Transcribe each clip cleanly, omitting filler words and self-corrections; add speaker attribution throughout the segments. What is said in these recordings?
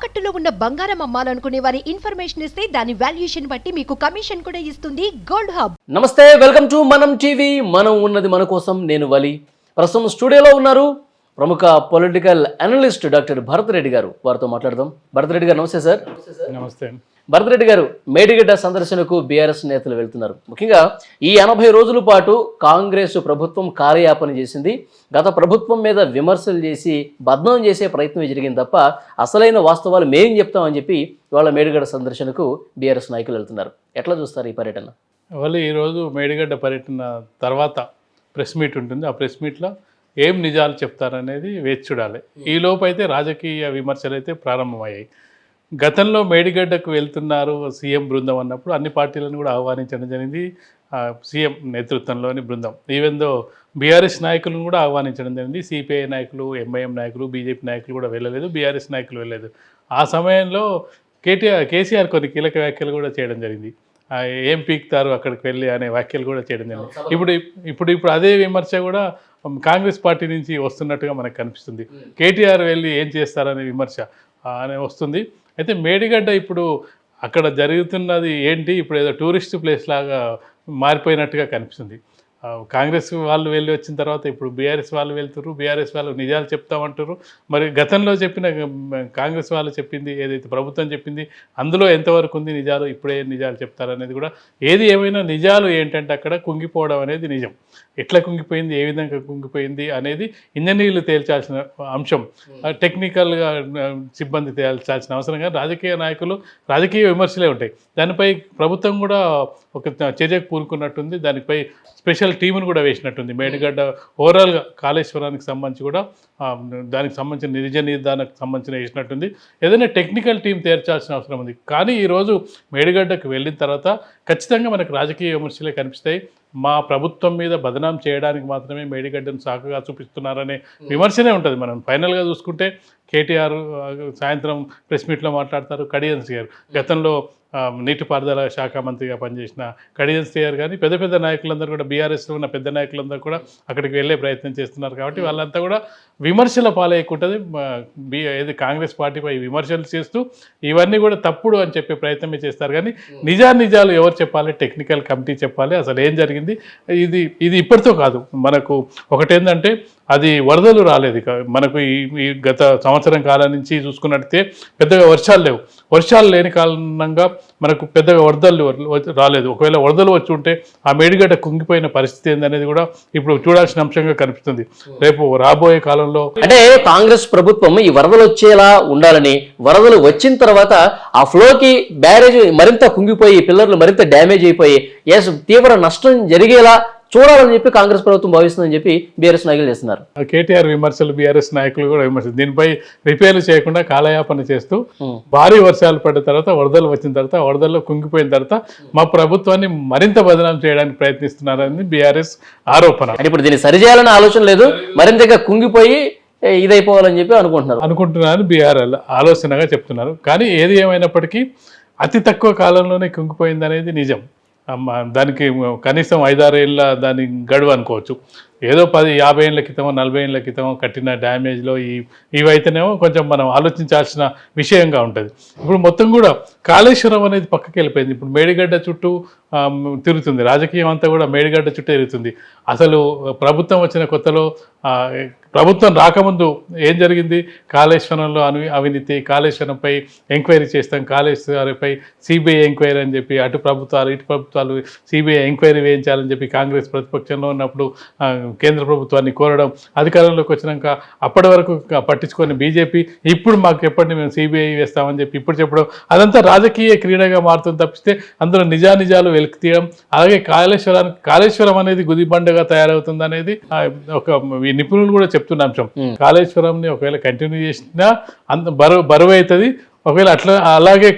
Speaker 1: తాకట్టులో ఉన్న బంగారం అమ్మాలనుకునే వారి ఇన్ఫర్మేషన్ ఇస్తే దాని వాల్యుయేషన్ బట్టి మీకు కమిషన్ కూడా ఇస్తుంది గోల్డ్ హబ్.
Speaker 2: నమస్తే, వెల్కమ్ టు మనం టీవీ. మనం ఉన్నది మన కోసం. నేను వలి. ప్రస్తుతం స్టూడియోలో ఉన్నారు ప్రముఖ political analyst doctor Bharat Reddy గారు. వారితో మాట్లాడదాం. భరత్ రెడ్డి గారు నమస్తే సార్.
Speaker 3: నమస్తే.
Speaker 2: భరత్ రెడ్డి గారు, మేడిగడ్డ సందర్శనకు బీఆర్ఎస్ నేతలు వెళ్తున్నారు. ముఖ్యంగా ఈ 80 రోజుల పాటు కాంగ్రెస్ ప్రభుత్వం కార్యయాపన చేసింది. గత ప్రభుత్వం మీద విమర్శలు చేసి బద్నాం చేసే ప్రయత్నం జరిగింది తప్ప అసలైన వాస్తవాలు మేం చెప్తామని చెప్పి ఇవాళ మేడిగడ్డ సందర్శనకు బీఆర్ఎస్ నాయకులు వెళ్తున్నారు. ఎట్లా చూస్తారు ఈ పర్యటన?
Speaker 3: వాళ్ళు ఈరోజు మేడిగడ్డ పర్యటన తర్వాత ప్రెస్ మీట్ ఉంటుంది. ఆ ప్రెస్ మీట్లో ఏం నిజాలు చెప్తారనేది వేచి చూడాలి. ఈ లోపు అయితే రాజకీయ విమర్శలు అయితే ప్రారంభమయ్యాయి. గతంలో మేడిగడ్డకు వెళ్తున్నారు సీఎం బృందం అన్నప్పుడు అన్ని పార్టీలను కూడా ఆహ్వానించడం జరిగింది. సీఎం నేతృత్వంలోని బృందం. ఈవెందో బీఆర్ఎస్ నాయకులను కూడా ఆహ్వానించడం జరిగింది. సిపిఐ నాయకులు, ఎంఐఎం నాయకులు, బీజేపీ నాయకులు కూడా వెళ్ళలేదు. బీఆర్ఎస్ నాయకులు వెళ్ళలేదు. ఆ సమయంలో కేసీఆర్ కొన్ని కీలక వ్యాఖ్యలు కూడా చేయడం జరిగింది. ఏం పీకుతారు అక్కడికి వెళ్ళి అనే వ్యాఖ్యలు కూడా చేయడం జరిగింది. ఇప్పుడు అదే విమర్శ కూడా కాంగ్రెస్ పార్టీ నుంచి వస్తున్నట్టుగా మనకు కనిపిస్తుంది. కేటీఆర్ వెళ్ళి ఏం చేస్తారనే విమర్శ అనే వస్తుంది. అయితే మేడిగడ్డ ఇప్పుడు అక్కడ జరుగుతున్నది ఏంటి, ఇప్పుడు ఏదో టూరిస్ట్ ప్లేస్ లాగా మారిపోయినట్టుగా కనిపిస్తుంది. కాంగ్రెస్ వాళ్ళు వెళ్ళి వచ్చిన తర్వాత ఇప్పుడు బీఆర్ఎస్ వాళ్ళు వెళ్తున్నారు. బీఆర్ఎస్ వాళ్ళు నిజాలు చెప్తామంటారు. మరి గతంలో చెప్పిన కాంగ్రెస్ వాళ్ళు చెప్పింది ఏదైతే ప్రభుత్వం చెప్పింది అందులో ఎంతవరకు ఉంది నిజాలు, ఇప్పుడే నిజాలు చెప్తారనేది కూడా. ఏది ఏమైనా నిజాలు ఏంటంటే అక్కడ కుంగిపోవడం అనేది నిజం. ఎట్లా కుంగిపోయింది, ఏ విధంగా కుంగిపోయింది అనేది ఇంజనీర్లు తేల్చాల్సిన అంశం. టెక్నికల్గా సిబ్బంది తేల్చాల్సిన అవసరం కానీ రాజకీయ నాయకులు రాజకీయ విమర్శలే ఉంటాయి. దానిపై ప్రభుత్వం కూడా ఒక చర్యకు పూనుకున్నట్టుంది. దానిపై స్పెషల్ టీమును కూడా వేసినట్టుంది. మేడిగడ్డ ఓవరాల్గా కాళేశ్వరానికి సంబంధించి కూడా దానికి సంబంధించిన నిజ నిర్ధారణకు సంబంధించిన వేసినట్టుంది. ఏదైనా టెక్నికల్ టీం తేల్చాల్సిన అవసరం ఉంది. కానీ ఈరోజు మేడిగడ్డకు వెళ్ళిన తర్వాత ఖచ్చితంగా మనకు రాజకీయ విమర్శలే కనిపిస్తాయి. మా ప్రభుత్వం మీద బదనాం చేయడానికి మాత్రమే మేడిగడ్డను సాకుగా చూపిస్తున్నారనే విమర్శనే ఉంటుంది. మనం ఫైనల్గా చూసుకుంటే కేటీఆర్ సాయంత్రం ప్రెస్ మీట్లో మాట్లాడతారు. కడియన్స్ గారు గతంలో నీటిపారుదల శాఖ మంత్రిగా పనిచేసిన కడియన్స్ గారు కానీ పెద్ద పెద్ద నాయకులందరూ కూడా బీఆర్ఎస్లో ఉన్న పెద్ద నాయకులందరూ కూడా అక్కడికి వెళ్ళే ప్రయత్నం చేస్తున్నారు. కాబట్టి వాళ్ళంతా కూడా విమర్శల పాలయ్యకుంటుంది. ఏది కాంగ్రెస్ పార్టీపై విమర్శలు చేస్తూ ఇవన్నీ కూడా తప్పుడు అని చెప్పే ప్రయత్నమే చేస్తారు. కానీ నిజాలు ఎవరు చెప్పాలి? టెక్నికల్ కమిటీ చెప్పాలి. అసలు ఏం జరిగింది ఇది ఇప్పటితో కాదు. మనకు ఒకటేంటంటే అది వరదలు రాలేదు మనకు ఈ గత సంవత్సరం కాలం నుంచి చూసుకున్నట్టయితే పెద్దగా వర్షాలు లేవు. వర్షాలు లేని కారణంగా మనకు పెద్దగా వరదలు రాలేదు. ఒకవేళ వరదలు వచ్చి ఉంటే ఆ మేడిగడ్డ కుంగిపోయిన పరిస్థితి ఏందనేది కూడా ఇప్పుడు చూడాల్సిన అంశంగా కనిపిస్తుంది. రేపు రాబోయే కాలంలో
Speaker 2: అంటే కాంగ్రెస్ ప్రభుత్వం ఈ వరదలు వచ్చేలా ఉండాలని, వరదలు వచ్చిన తర్వాత ఆ ఫ్లోకి బ్యారేజ్ మరింత కుంగిపోయి పిల్లర్లు మరింత డ్యామేజ్ అయిపోయి తీవ్ర నష్టం జరిగేలా చూడాలని చెప్పి కాంగ్రెస్ ప్రభుత్వం భావిస్తుందని చెప్పి బీఆర్ఎస్ నాయకులు చేస్తున్నారు.
Speaker 3: కేటీఆర్ విమర్శలు, బీఆర్ఎస్ నాయకులు కూడా విమర్శలు. దీనిపై రిపేర్లు చేయకుండా కాలయాపన చేస్తూ భారీ వర్షాలు పడిన తర్వాత వరదలు వచ్చిన తర్వాత వరదల్లో కుంగిపోయిన తర్వాత మా ప్రభుత్వాన్ని మరింత బదనాం చేయడానికి ప్రయత్నిస్తున్నారని బీఆర్ఎస్ ఆరోపణ.
Speaker 2: ఇప్పుడు దీన్ని సరిచేయాలనే ఆలోచన లేదు, మరింతగా కుంగిపోయి ఇదైపోవాలని చెప్పి అనుకుంటున్నారని
Speaker 3: బీఆర్ఎల్ ఆలోచనగా చెప్తున్నారు. కానీ ఏది ఏమైనప్పటికీ అతి తక్కువ కాలంలోనే కుంగిపోయింది అనేది నిజం. దానికి కనీసం 5-6 ఏళ్ళ దాని గడువు అనుకోవచ్చు. ఏదో 10-50 ఏళ్ళ క్రితమో 40 ఏళ్ళ క్రితమో కట్టిన డ్యామేజ్లో ఇవైతేనేమో కొంచెం మనం ఆలోచించాల్సిన విషయంగా ఉంటుంది. ఇప్పుడు మొత్తం కూడా కాళేశ్వరం అనేది పక్కకి వెళ్ళిపోయింది. ఇప్పుడు మేడిగడ్డ చుట్టూ తిరుగుతుంది. రాజకీయం అంతా కూడా మేడిగడ్డ చుట్టూ తిరుగుతుంది. అసలు ప్రభుత్వం వచ్చిన కొత్తలో ప్రభుత్వం రాకముందు ఏం జరిగింది? కాళేశ్వరంలో అవినీతి, కాళేశ్వరంపై ఎంక్వైరీ చేస్తాం, కాళేశ్వరంపై సిబిఐ ఎంక్వైరీ అని చెప్పి అటు ప్రభుత్వాలు ఇటు ప్రభుత్వాలు సిబిఐ ఎంక్వైరీ వేయించాలని చెప్పి కాంగ్రెస్ ప్రతిపక్షంలో ఉన్నప్పుడు కేంద్ర ప్రభుత్వాన్ని కోరడం, అధికారంలోకి వచ్చినాక అప్పటి వరకు పట్టించుకొని బీజేపీ ఇప్పుడు మాకు ఎప్పటిని మేము సిబిఐ వేస్తామని చెప్పి ఇప్పుడు చెప్పడం, అదంతా రాజకీయ క్రీడగా మారుతుంది తప్పిస్తే అందులో నిజాలు వెలికి తీయడం. అలాగే కాళేశ్వరం అనేది గుదిబండగా తయారవుతుంది అనేది ఒక నిపుణులు కూడా చెప్తున్న అంశం. కాళేశ్వరంని ఒకవేళ కంటిన్యూ చేసినా అంత బరువు అవుతుంది. ఒకవేళ అలాగే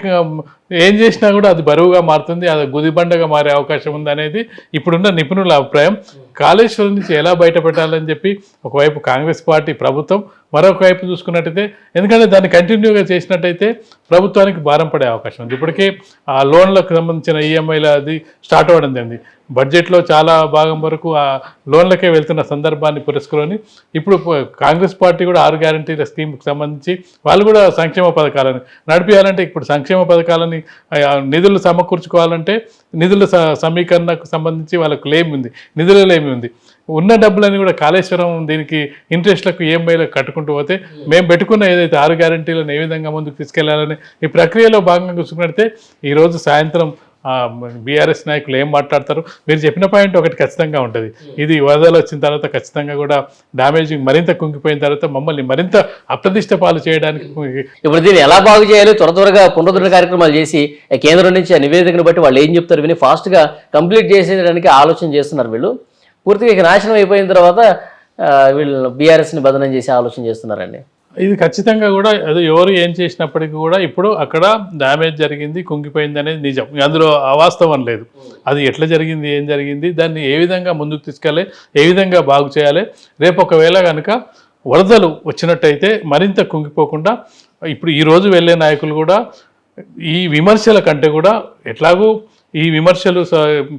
Speaker 3: ఏం చేసినా కూడా అది బరువుగా మారుతుంది, అది గుదిబండగా మారే అవకాశం ఉంది అనేది ఇప్పుడున్న నిపుణుల అభిప్రాయం. కాళేశ్వరం నుంచి ఎలా బయటపెట్టాలని చెప్పి ఒకవైపు కాంగ్రెస్ పార్టీ ప్రభుత్వం, మరొక వైపు చూసుకున్నట్టయితే ఎందుకంటే దాన్ని కంటిన్యూగా చేసినట్టయితే ప్రభుత్వానికి భారం పడే అవకాశం ఉంది. ఇప్పటికే ఆ లోన్లకు సంబంధించిన ఈఎంఐల అది స్టార్ట్ అవ్వడం జరిగింది. బడ్జెట్లో చాలా భాగం వరకు ఆ లోన్లకే వెళ్తున్న సందర్భాన్ని పురస్కరించి ఇప్పుడు కాంగ్రెస్ పార్టీ కూడా 6 గ్యారంటీల స్కీమ్కి సంబంధించి వాళ్ళు కూడా సంక్షేమ పథకాలను నడిపించాలంటే ఇప్పుడు సంక్షేమ పథకాలని నిధులు సమకూర్చుకోవాలంటే నిధుల సమీకరణకు సంబంధించి వాళ్ళకు లేమి ఉంది, నిధుల లేమి ఉంది. ఉన్న డబ్బులని కూడా కాళేశ్వరం దీనికి ఇంట్రెస్ట్లకు ఈఎంఐలకు కట్టుకుంటూ పోతే మేము పెట్టుకున్న ఏదైతే 6 గ్యారంటీలను ఏ విధంగా ముందుకు తీసుకెళ్లాలని ఈ ప్రక్రియలో భాగంగా చూసుకున్నట్టే ఈరోజు సాయంత్రం బీఆర్ఎస్ నాయకులు ఏం మాట్లాడతారు. మీరు చెప్పిన పాయింట్ ఒకటి ఖచ్చితంగా ఉంటుంది, ఇది వరదలు వచ్చిన తర్వాత ఖచ్చితంగా కూడా డ్యామేజింగ్ మరింత కుంగిపోయిన తర్వాత మమ్మల్ని మరింత అప్రతిష్ట పాలు చేయడానికి
Speaker 2: ఇప్పుడు దీన్ని ఎలా బాగు చేయాలి, త్వరగా పునరుద్ధరణ కార్యక్రమాలు చేసి కేంద్రం నుంచి ఆ నివేదికను బట్టి వాళ్ళు ఏం చెప్తారు విని ఫాస్ట్గా కంప్లీట్ చేసేయడానికి ఆలోచన చేస్తున్నారు. వీళ్ళు పూర్తిగా ఇక నాశనం అయిపోయిన తర్వాత వీళ్ళు బీఆర్ఎస్ని బదనం చేసి ఆలోచన చేస్తున్నారండి.
Speaker 3: ఇది ఖచ్చితంగా కూడా అది ఎవరు ఏం చేసినప్పటికీ కూడా ఇప్పుడు అక్కడ డ్యామేజ్ జరిగింది, కుంగిపోయింది అనేది నిజం, అందులో అవాస్తవం లేదు. అది ఎట్లా జరిగింది, ఏం జరిగింది, దాన్ని ఏ విధంగా ముందుకు తీసుకెళ్ళాలి, ఏ విధంగా బాగు చేయాలి. రేపు ఒకవేళ కనుక వరదలు వచ్చినట్టయితే మరింత కుంగిపోకుండా ఇప్పుడు ఈరోజు వెళ్ళే నాయకులు కూడా ఈ విమర్శల కంటే కూడా ఎట్లాగూ ఈ విమర్శలు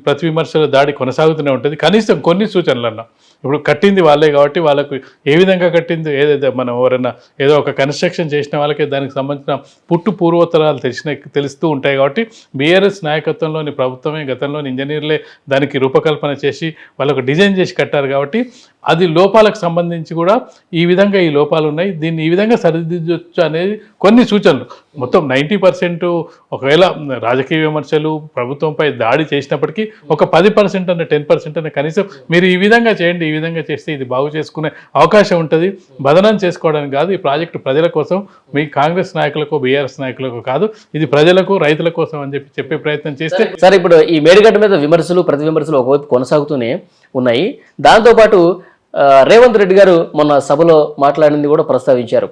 Speaker 3: ప్రతి విమర్శల దాడి కొనసాగుతూనే ఉంటుంది. కనీసం కొన్ని సూచనలన్నా ఇప్పుడు కట్టింది వాళ్ళే కాబట్టి వాళ్ళకు ఏ విధంగా కట్టింది ఏదైతే మనం ఎవరైనా ఏదో ఒక కన్స్ట్రక్షన్ చేసిన వాళ్ళకి దానికి సంబంధించిన పూర్వోత్తరాలు తెలుస్తూ ఉంటాయి. కాబట్టి బీఆర్ఎస్ నాయకత్వంలోని ప్రభుత్వమే గతంలోని ఇంజనీర్లే దానికి రూపకల్పన చేసి వాళ్ళకు డిజైన్ చేసి కట్టారు. కాబట్టి అది లోపాలకు సంబంధించి కూడా ఈ విధంగా ఈ లోపాలు ఉన్నాయి, దీన్ని ఈ విధంగా సరిదిద్దొచ్చు అనేది కొన్ని సూచనలు. మొత్తం 90% ఒకవేళ రాజకీయ విమర్శలు ప్రభుత్వంపై దాడి చేసినప్పటికీ ఒక 10% అన్న 10% అన్న కనీసం మీరు ఈ విధంగా చేయండి, ఈ విధంగా చేస్తే ఇది బాగు చేసుకునే అవకాశం ఉంటుంది. బదనం చేసుకోవడానికి కాదు, ఈ ప్రాజెక్టు ప్రజల కోసం, మీ కాంగ్రెస్ నాయకులకు బీఆర్ఎస్ నాయకులకు కాదు, ఇది ప్రజలకు రైతుల కోసం అని చెప్పే ప్రయత్నం చేస్తే.
Speaker 2: సార్ ఇప్పుడు ఈ మేడిగడ్డ మీద విమర్శలు ప్రతి విమర్శలు ఒకవైపు కొనసాగుతూనే ఉన్నాయి. దాంతోపాటు రేవంత్ రెడ్డి గారు మొన్న సభలో మాట్లాడింది కూడా ప్రస్తావించారు.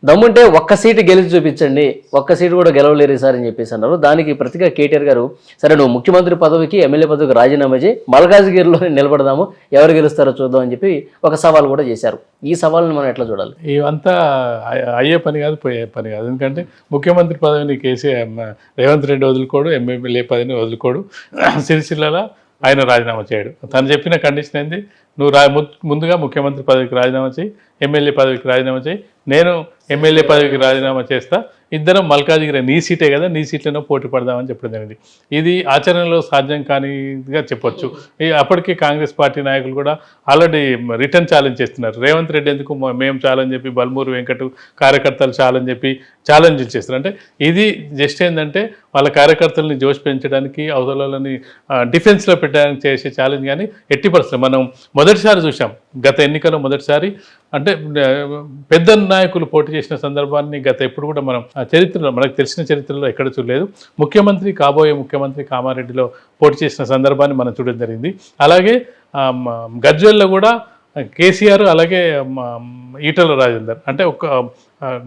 Speaker 2: దమ్ముంటే ఒక్క సీటు గెలిచి చూపించండి, ఒక్క సీటు కూడా గెలవలేరు సార్ అని చెప్పేసి అన్నారు. దానికి ప్రతిగా కేటీఆర్ గారు సరే నువ్వు ముఖ్యమంత్రి పదవికి ఎమ్మెల్యే పదవికి రాజీనామా చేయి, మల్కాజ్గిరిలోనే నిలబడదాము, ఎవరు గెలుస్తారో చూద్దాం అని చెప్పి ఒక సవాల్ కూడా చేశారు. ఈ సవాల్ని మనం ఎట్లా చూడాలి?
Speaker 3: ఇవంతా అయ్యే పని కాదు, పోయే పని కాదు. ఎందుకంటే ముఖ్యమంత్రి పదవిని రేవంత్ రెడ్డి వదులుకోడు, ఎమ్మెల్యే పదవిని వదులుకోడు. సిరిసిల్లలో ఆయన రాజీనామా చేయడు. తను చెప్పిన కండిషన్ ఏంది, నువ్వు ముందుగా ముఖ్యమంత్రి పదవికి రాజీనామా చేయి, ఎమ్మెల్యే పదవికి రాజీనామా చేయి, నేను ఎమ్మెల్యే పదవికి రాజీనామా చేస్తా, ఇద్దరం మల్కాజ్గిరి నీ సీటే కదా, నీ సీట్లోనే పోటీ పడదామని చెప్పడం జరిగింది. ఇది ఆచరణలో సాధ్యం కానిగా చెప్పొచ్చు. అప్పటికే కాంగ్రెస్ పార్టీ నాయకులు కూడా ఆల్రెడీ రిటర్న్ ఛాలెంజ్ చేస్తున్నారు. రేవంత్ రెడ్డి ఎందుకు మేము చాలని చెప్పి, బల్మూరు వెంకట్ కార్యకర్తలు చాలని చెప్పి ఛాలెంజ్ చేస్తారు. అంటే ఇది జస్ట్ ఏంటంటే వాళ్ళ కార్యకర్తలని జోష్ పెంచడానికి, అవతలని డిఫెన్స్లో పెట్టడానికి చేసే ఛాలెంజ్. కానీ ఎట్టి పరిస్థితులు మనం మొదటిసారి చూసాం, గత ఎన్నికల్లో మొదటిసారి అంటే పెద్ద నాయకులు పోటీ చేసిన సందర్భాన్ని గత ఎప్పుడు కూడా మనం చరిత్రలో, మనకు తెలిసిన చరిత్రలో ఎక్కడ చూడలేదు. ముఖ్యమంత్రి కాబోయే ముఖ్యమంత్రి కామారెడ్డిలో పోటీ చేసిన సందర్భాన్ని మనం చూడడం జరిగింది. అలాగే గజ్వేల్లో కూడా కేసీఆర్, అలాగే ఈటల రాజేందర్, అంటే ఒక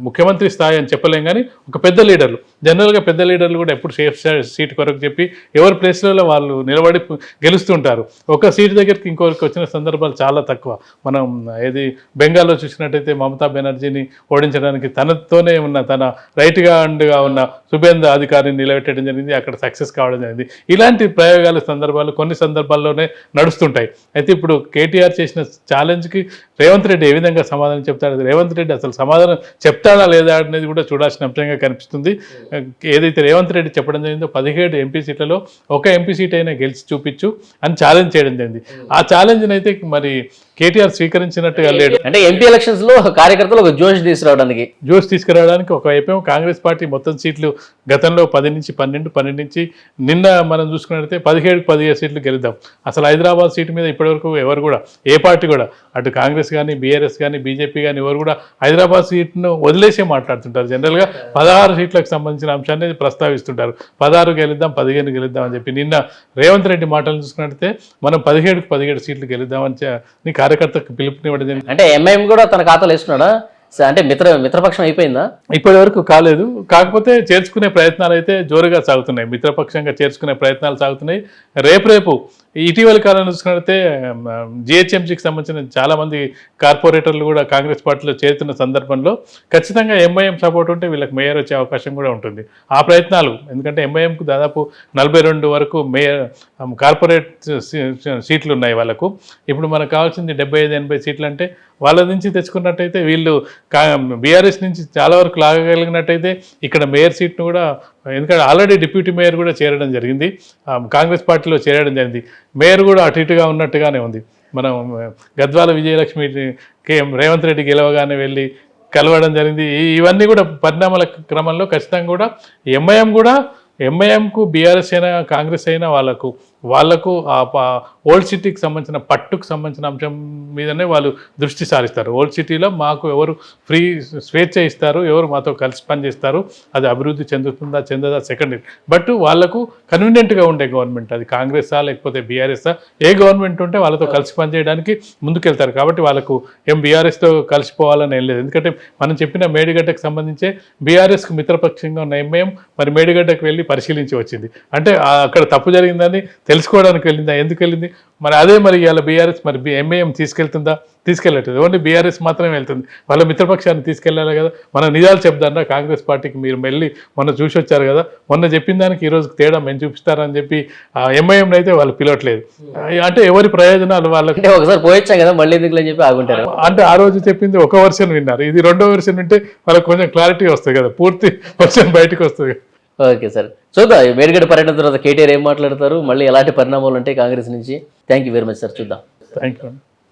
Speaker 3: ముఖ్యమంత్రి స్థాయి అని చెప్పలేం కానీ ఒక పెద్ద లీడర్లు, జనరల్గా పెద్ద లీడర్లు కూడా ఎప్పుడు సేఫ్ సీట్ కొరకు చెప్పి ఎవరి ప్లేస్లలో వాళ్ళు నిలబడి గెలుస్తుంటారు. ఒక సీటు దగ్గరికి ఇంకొకరికి వచ్చిన సందర్భాలు చాలా తక్కువ. మనం ఏది బెంగాల్లో చూసినట్టయితే మమతా బెనర్జీని ఓడించడానికి తనతోనే ఉన్న, తన రైట్ హ్యాండ్గా ఉన్న సుబేంద్ర అధికారిని నిలబెట్టడం జరిగింది, అక్కడ సక్సెస్ కావడం జరిగింది. ఇలాంటి ప్రయోగాల సందర్భాలు కొన్ని సందర్భాల్లోనే నడుస్తుంటాయి. అయితే ఇప్పుడు కేటీఆర్ చేసిన ఛాలెంజ్కి రేవంత్ రెడ్డి ఏ విధంగా సమాధానం చెప్తాడు, రేవంత్ రెడ్డి అసలు సమాధానం చెప్తాడా లేదా అనేది కూడా చూడాల్సిన అంశంగా కనిపిస్తుంది. ఏదైతే రేవంత్ రెడ్డి చెప్పడం జరిగిందో 17 ఎంపీ సీట్లలో ఒక ఎంపీ సీట్ అయినా గెలిచి చూపించు అని ఛాలెంజ్ చేయడం జరిగింది. ఆ ఛాలెంజ్ని అయితే మరి కేటీఆర్ స్వీకరించినట్టుగా లేడు.
Speaker 2: అంటే ఎంపీ ఎలక్షన్స్ లో కార్యకర్తలు ఒక జోష్
Speaker 3: తీసుకురావడానికి ఒకవైపు కాంగ్రెస్ పార్టీ మొత్తం సీట్లు గతంలో 10 నుంచి 12 నుంచి నిన్న మనం చూసుకున్నట్లయితే 17 సీట్లు గెలుద్దాం. అసలు హైదరాబాద్ సీటు మీద ఇప్పటివరకు ఎవరు కూడా, ఏ పార్టీ కూడా, అటు కాంగ్రెస్ కానీ, బీఆర్ఎస్ కానీ, బీజేపీ కానీ ఎవరు కూడా హైదరాబాద్ సీట్ను వదిలేసే మాట్లాడుతుంటారు. జనరల్గా 16 సీట్లకు సంబంధించిన అంశాన్ని ప్రస్తావిస్తుంటారు. 16 గెలుద్దాం, 15 గెలుద్దాం అని చెప్పి. నిన్న రేవంత్ రెడ్డి మాటలు చూసుకున్నట్లయితే మనం 17 సీట్లు గెలుద్దామని కార్యకర్తకు పిలుపునివ్వడం.
Speaker 2: అంటే ఎంఐఎం కూడా తన ఖాతాలో వేసుకున్నాడా? అంటే మిత్రపక్షం అయిపోయిందా?
Speaker 3: ఇప్పటి వరకు కాలేదు. కాకపోతే చేర్చుకునే ప్రయత్నాలు అయితే జోరుగా సాగుతున్నాయి. మిత్రపక్షంగా చేర్చుకునే ప్రయత్నాలు సాగుతున్నాయి. రేపు ఇటీవలి కాలంలో చూసుకున్నట్లయితే జిహెచ్ఎంసీకి సంబంధించిన చాలా మంది కార్పొరేటర్లు కూడా కాంగ్రెస్ పార్టీలో చేరుతున్న సందర్భంలో ఖచ్చితంగా ఎంఐఎం సపోర్ట్ ఉంటే వీళ్ళకి మేయర్ వచ్చే అవకాశం కూడా ఉంటుంది. ఆ ప్రయత్నాలు, ఎందుకంటే ఎంఐఎంకు దాదాపు 42 వరకు మేయర్ కార్పొరేట్ సీట్లు ఉన్నాయి వాళ్ళకు. ఇప్పుడు మనకు కావాల్సింది 75-80 సీట్లు. అంటే వాళ్ళ నుంచి తెచ్చుకున్నట్టయితే వీళ్ళు బీఆర్ఎస్ నుంచి చాలా వరకు లాగగలిగినట్టయితే ఇక్కడ మేయర్ సీట్ను కూడా, ఎందుకంటే ఆల్రెడీ డిప్యూటీ మేయర్ కూడా చేరడం జరిగింది, కాంగ్రెస్ పార్టీలో చేరడం జరిగింది. మేయర్ కూడా అటు ఇటుగా ఉన్నట్టుగానే ఉంది. మనం గద్వాల విజయలక్ష్మి రేవంత్ రెడ్డి గెలవగానే వెళ్ళి కలవడం జరిగింది. ఇవన్నీ కూడా పరిణామాల క్రమంలో ఖచ్చితంగా కూడా ఎంఐఎంకు బీఆర్ఎస్ అయినా కాంగ్రెస్ అయినా వాళ్ళకు ఓల్డ్ సిటీకి సంబంధించిన పట్టుకు సంబంధించిన అంశం మీదనే వాళ్ళు దృష్టి సారిస్తారు. ఓల్డ్ సిటీలో మాకు ఎవరు స్వేచ్ఛ ఇస్తారు, ఎవరు మాతో కలిసి పనిచేస్తారు, అది అభివృద్ధి చెందదా సెకండరీ. బట్ వాళ్ళకు కన్వీనియంట్గా ఉండే గవర్నమెంట్, అది కాంగ్రెసా లేకపోతే బీఆర్ఎస్ఆ, ఏ గవర్నమెంట్ ఉంటే వాళ్ళతో కలిసి పనిచేయడానికి ముందుకెళ్తారు. కాబట్టి వాళ్ళకు బీఆర్ఎస్తో కలిసిపోవాలని ఏం లేదు. ఎందుకంటే మనం చెప్పిన మేడిగడ్డకు సంబంధించే బీఆర్ఎస్కు మిత్రపక్షంగా ఉన్న ఎంఐఎం మరి మేడిగడ్డకు వెళ్ళి పరిశీలించి వచ్చింది. అంటే అక్కడ తప్పు జరిగిందని తెలుసుకోవడానికి వెళ్ళిందా, ఎందుకు వెళ్ళింది? మరి అదే మరి ఇవాళ బీఆర్ఎస్ మరి ఎంఐఎం తీసుకెళ్ళట్లేదు, ఓన్లీ బీఆర్ఎస్ మాత్రమే వెళ్తుంది. వాళ్ళ మిత్రపక్షాన్ని తీసుకెళ్ళాలి కదా. మన నిజాలు చెప్తారా కాంగ్రెస్ పార్టీకి, మీరు వెళ్ళి మొన్న చూసి వచ్చారు కదా, మొన్న చెప్పిన దానికి ఈ రోజుకి తేడా మేము చూపిస్తారని చెప్పి ఎంఐఎం అయితే వాళ్ళు పిలవట్లేదు. అంటే ఎవరి ప్రయోజనాలు వాళ్ళకి,
Speaker 2: ఒకసారి పోయొచ్చాం కదా మళ్ళీ ఎందుకు అని చెప్పి ఆగుంటారు.
Speaker 3: అంటే ఆ రోజు చెప్పింది ఒక వర్షన్ విన్నారు, ఇది 2వ వర్షన్ వింటే వాళ్ళకి కొంచెం క్లారిటీ వస్తుంది కదా, పూర్తి వర్షన్ బయటకు వస్తుంది.
Speaker 2: ఓకే సార్, చూద్దాం మేడిగడ్డ పర్యటన తర్వాత కేటీఆర్ ఏం మాట్లాడతారు, మళ్ళీ ఎలాంటి పరిణామాలు ఉంటాయి కాంగ్రెస్ నుంచి. Thank you very much sir, చూద్దాం.
Speaker 3: Thank you.